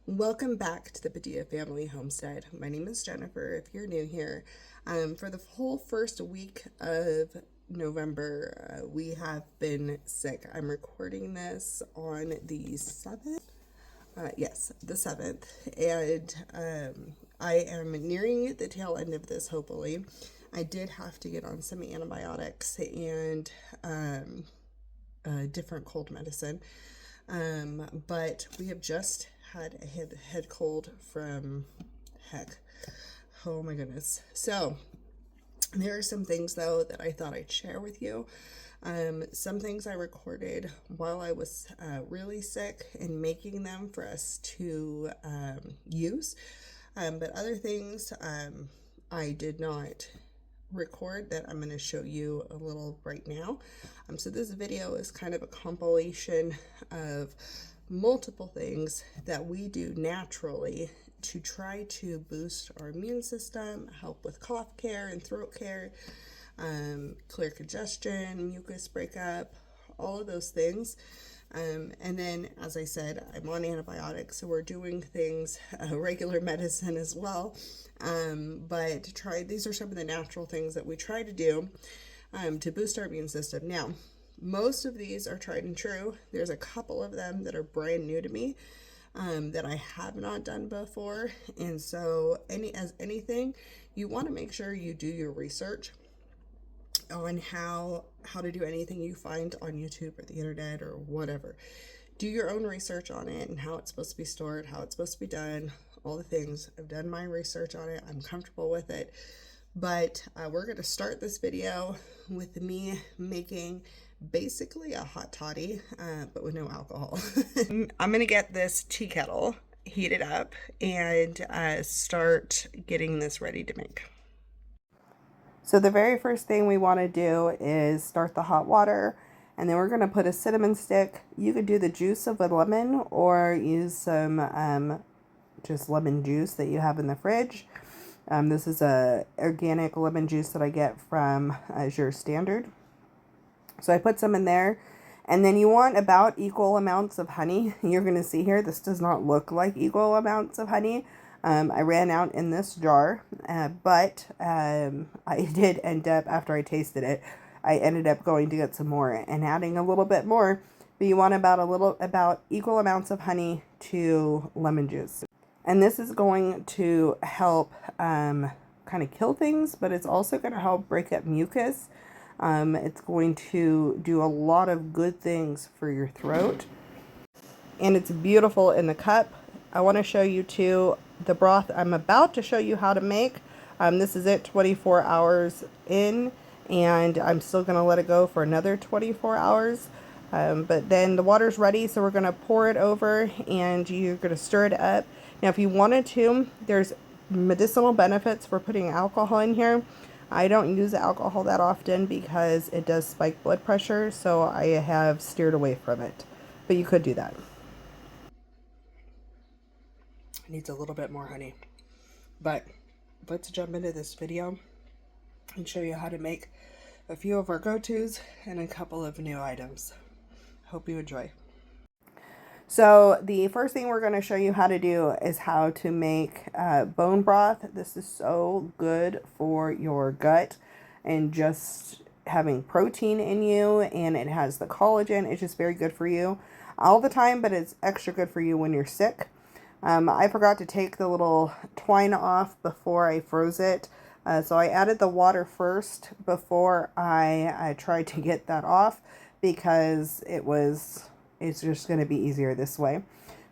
Welcome back to the Padilla Family Homestead. My name is Jennifer. If you're new here, for the whole first week of November, we have been sick. I'm recording this on the 7th. Yes, the 7th. And I am nearing the tail end of this, hopefully. I did have to get on some antibiotics and different cold medicine. But we have just had a head cold from heck. Oh my goodness. So there are some things though that I thought I'd share with you. Some things I recorded while I was really sick and making them for us to use. But other things I did not record that I'm going to show you a little right now. So this video is kind of a compilation of multiple things that we do naturally to try to boost our immune system, help with cough care and throat care, clear congestion, mucus breakup, all of those things. And then, as I said, I'm on antibiotics, so we're doing things, regular medicine as well. But these are some of the natural things that we try to do to boost our immune system. Now, most of these are tried and true. There's a couple of them that are brand new to me that I have not done before. And so, anything, you want to make sure you do your research on how to do anything you find on YouTube or the internet or whatever. Do your own research on it and how it's supposed to be stored, how it's supposed to be done, all the things. I've done my research on it. I'm comfortable with it. But we're going to start this video with me making basically a hot toddy, but with no alcohol. I'm going to get this tea kettle heated up and start getting this ready to make. So the very first thing we want to do is start the hot water, and then we're going to put a cinnamon stick. You could do the juice of a lemon or use some just lemon juice that you have in the fridge. This is a organic lemon juice that I get from Azure Standard. So I put some in there, and then you want about equal amounts of honey. You're going to see here, this does not look like equal amounts of honey. I ran out in this jar, but I did end up, after I tasted it, I ended up going to get some more and adding a little bit more. But you want about equal amounts of honey to lemon juice. And this is going to help kind of kill things, but it's also going to help break up mucus. It's going to do a lot of good things for your throat. And it's beautiful in the cup. I want to show you too the broth I'm about to show you how to make. This is it 24 hours in, and I'm still going to let it go for another 24 hours. But then the water's ready, so we're going to pour it over and you're going to stir it up. Now, if you wanted to, there's medicinal benefits for putting alcohol in here. I don't use alcohol that often because it does spike blood pressure, so I have steered away from it. But you could do that. Needs a little bit more honey. But let's jump into this video and show you how to make a few of our go-tos and a couple of new items. Hope you enjoy. So the first thing we're going to show you how to do is how to make bone broth. This is so good for your gut and just having protein in you, and it has the collagen. It's just very good for you all the time, but it's extra good for you when you're sick. I forgot to take the little twine off before I froze it. So I added the water first before I tried to get that off because it's just going to be easier this way.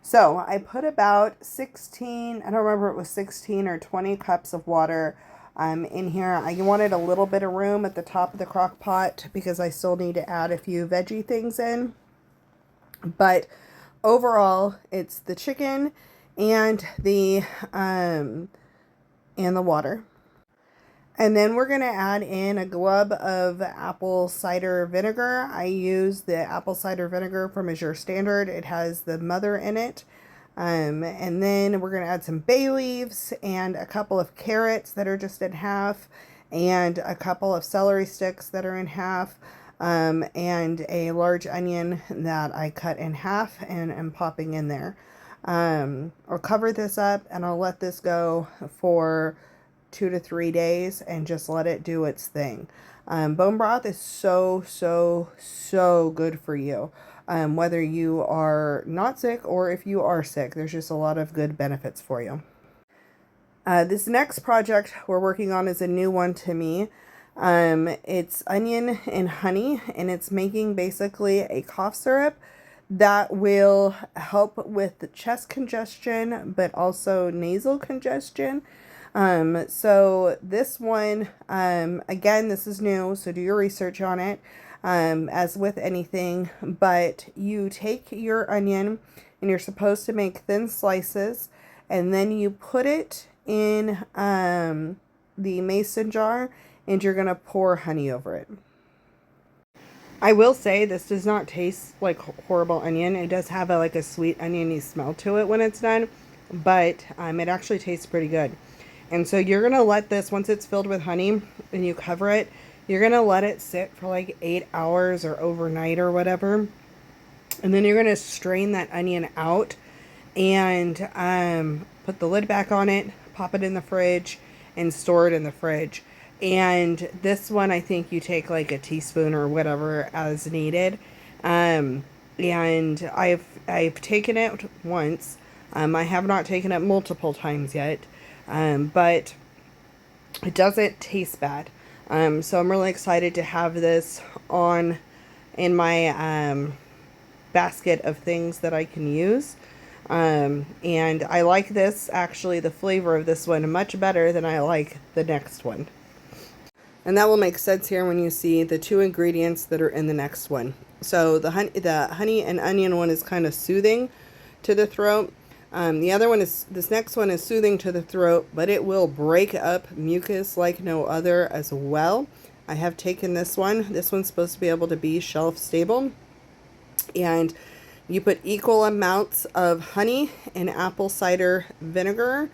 So I put about 16, I don't remember if it was 16 or 20 cups of water in here. I wanted a little bit of room at the top of the crock pot because I still need to add a few veggie things in. But overall, it's the chicken and the water. And then we're going to add in a glove of apple cider vinegar. I use the apple cider vinegar from Azure Standard. It has the mother in it. And then we're going to add some bay leaves and a couple of carrots that are just in half, and a couple of celery sticks that are in half, and a large onion that I cut in half and am popping in there. I'll cover this up and I'll let this go for 2 to 3 days and just let it do its thing. Bone broth is so good for you. Whether you are not sick or if you are sick, there's just a lot of good benefits for you. This next project we're working on is a new one to me. It's onion and honey, and it's making basically a cough syrup that will help with the chest congestion, but also nasal congestion. So this one, again, this is new, so do your research on it, as with anything, but you take your onion and you're supposed to make thin slices, and then you put it in, the mason jar, and you're going to pour honey over it. I will say this does not taste like horrible onion. It does have like a sweet oniony smell to it when it's done, but it actually tastes pretty good. And so you're going to let this, once it's filled with honey and you cover it, you're going to let it sit for like 8 hours or overnight or whatever. And then you're going to strain that onion out and put the lid back on it, pop it in the fridge, and store it in the fridge. And this one, I think you take like a teaspoon or whatever as needed. And I've taken it once. I have not taken it multiple times yet. But it doesn't taste bad. So I'm really excited to have this on in my basket of things that I can use. And I like this, actually, the flavor of this one much better than I like the next one. And that will make sense here when you see the 2 ingredients that are in the next one. So the honey and onion one is kind of soothing to the throat. The other one is, this next one is soothing to the throat, but it will break up mucus like no other as well. I have taken this one. This one's supposed to be able to be shelf stable. And you put equal amounts of honey and apple cider vinegar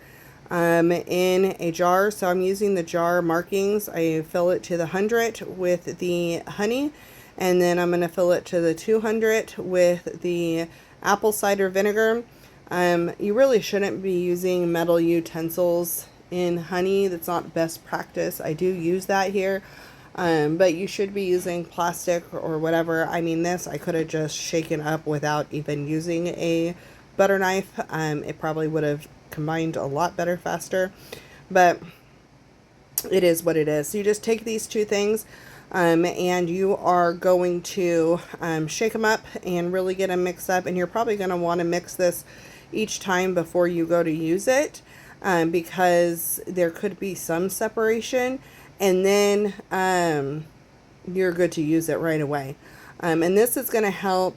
in a jar. So I'm using the jar markings. I fill it to the 100 with the honey, and then I'm going to fill it to the 200 with the apple cider vinegar. You really shouldn't be using metal utensils in honey. That's not best practice. I do use that here. But you should be using plastic or whatever. I mean, this I could have just shaken up without even using a butter knife. It probably would have combined a lot better faster, but it is what it is. So you just take these 2 things, and you are going to shake them up and really get them mixed up. And you're probably going to want to mix this each time before you go to use it, because there could be some separation, and then you're good to use it right away. And this is going to help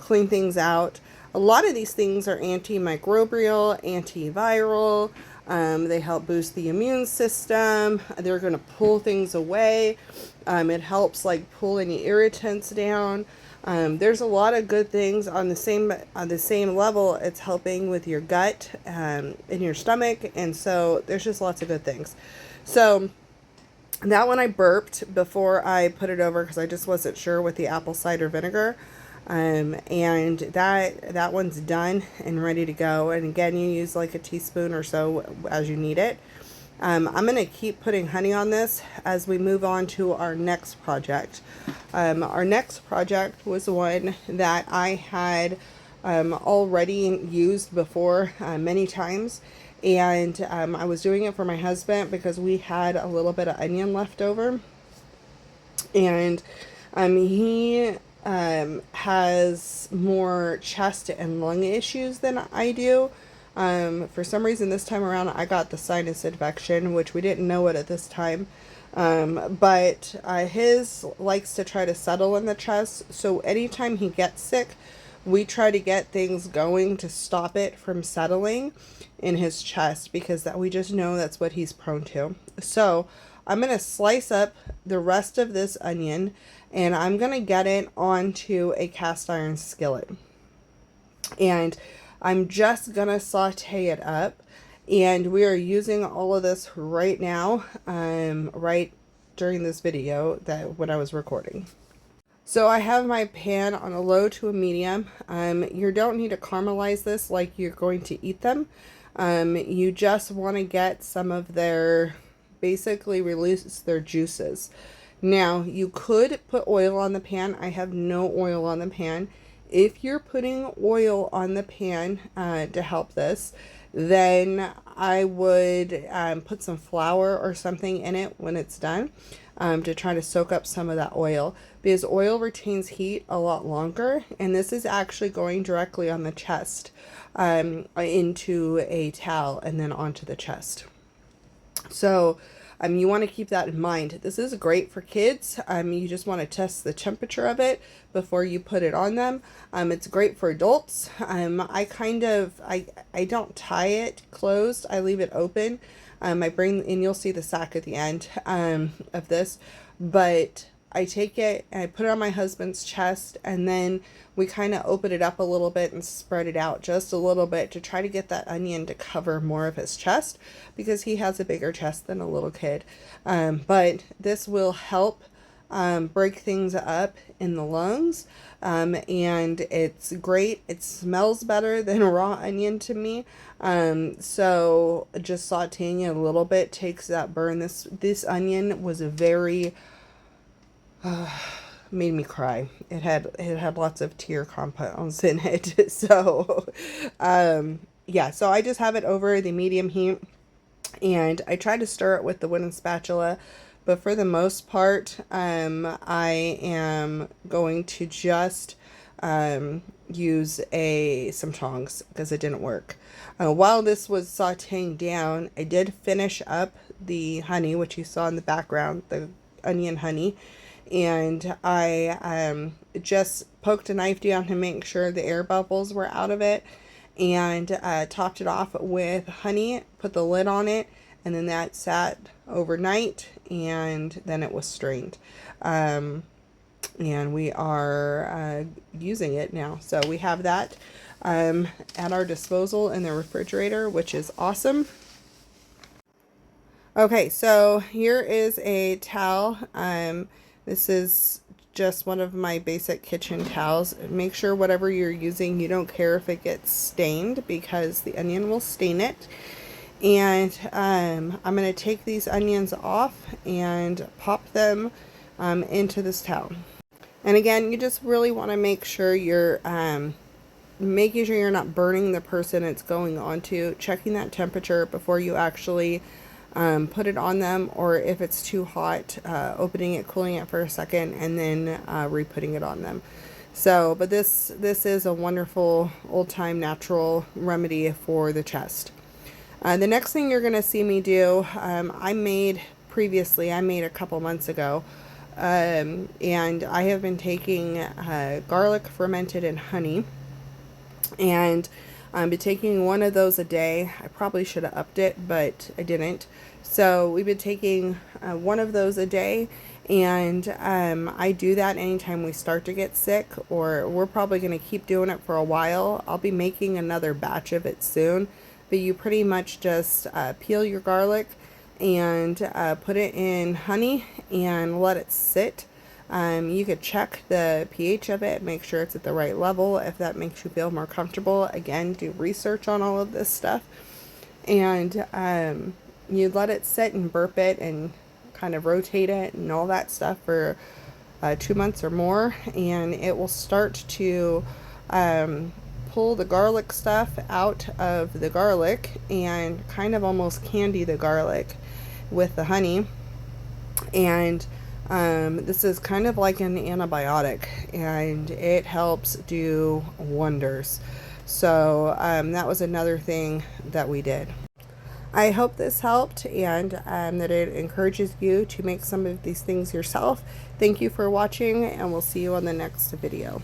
clean things out. A lot of these things are antimicrobial, antiviral. They help boost the immune system. They're going to pull things away. It helps like pull any irritants down. There's a lot of good things on the same level. It's helping with your gut, in your stomach, and so there's just lots of good things. So that one I burped before I put it over because I just wasn't sure with the apple cider vinegar. And that one's done and ready to go. And again, you use like a teaspoon or so as you need it. I'm going to keep putting honey on this as we move on to our next project. Our next project was one that I had already used before many times. And I was doing it for my husband because we had a little bit of onion left over. And he has more chest and lung issues than I do. For some reason this time around I got the sinus infection, which we didn't know it at this time. But his likes to try to settle in the chest. So anytime he gets sick, we try to get things going to stop it from settling in his chest, because that we just know that's what he's prone to. So I'm going to slice up the rest of this onion, and I'm going to get it onto a cast iron skillet. And I'm just going to saute it up. And we are using all of this right now, right during this video when I was recording. So I have my pan on a low to a medium. You don't need to caramelize this like you're going to eat them. You just want to get some of their, basically release their juices. Now, you could put oil on the pan. I have no oil on the pan. If you're putting oil on the pan to help this, then I would put some flour or something in it when it's done to try to soak up some of that oil, because oil retains heat a lot longer, and this is actually going directly on the chest into a towel and then onto the chest. So you want to keep that in mind. This is great for kids. You just want to test the temperature of it before you put it on them. It's great for adults. I don't tie it closed. I leave it open. I bring, and you'll see the sack at the end of this, but I take it and I put it on my husband's chest, and then we kind of open it up a little bit and spread it out just a little bit to try to get that onion to cover more of his chest, because he has a bigger chest than a little kid. But this will help break things up in the lungs, and it's great. It smells better than a raw onion to me. So just sauteing it a little bit takes that burn. This onion was a very made me cry. It had lots of tear compounds in it. So yeah, so I just have it over the medium heat, and I try to stir it with the wooden spatula, but for the most part I am going to just use some tongs because it didn't work. While this was sauteing down, I did finish up the honey, which you saw in the background, the onion honey, and I just poked a knife down to make sure the air bubbles were out of it, and topped it off with honey, put the lid on it, and then that sat overnight, and then it was strained. And we are using it now. So we have that at our disposal in the refrigerator, which is awesome. Okay, so here is a towel. This is just one of my basic kitchen towels. Make sure whatever you're using, you don't care if it gets stained, because the onion will stain it. And I'm going to take these onions off and pop them into this towel. And again, you just really want to make sure you're making sure you're not burning the person it's going onto, checking that temperature before you actually put it on them, or if it's too hot, opening it, cooling it for a second, and then re-putting it on them. So, but this is a wonderful old-time natural remedy for the chest. The next thing you're going to see me do, I made a couple months ago, and I have been taking garlic fermented in honey, and I've been taking one of those a day. I probably should have upped it, but I didn't. So we've been taking one of those a day, and I do that anytime we start to get sick, or we're probably going to keep doing it for a while. I'll be making another batch of it soon, but you pretty much just peel your garlic and put it in honey and let it sit. You could check the pH of it, make sure it's at the right level if that makes you feel more comfortable. Again, do research on all of this stuff, and you let it sit and burp it and kind of rotate it and all that stuff for 2 months or more, and it will start to pull the garlic stuff out of the garlic and kind of almost candy the garlic with the honey. And this is kind of like an antibiotic, and it helps do wonders. So that was another thing that we did. I hope this helped, and that it encourages you to make some of these things yourself. Thank you for watching, and we'll see you on the next video.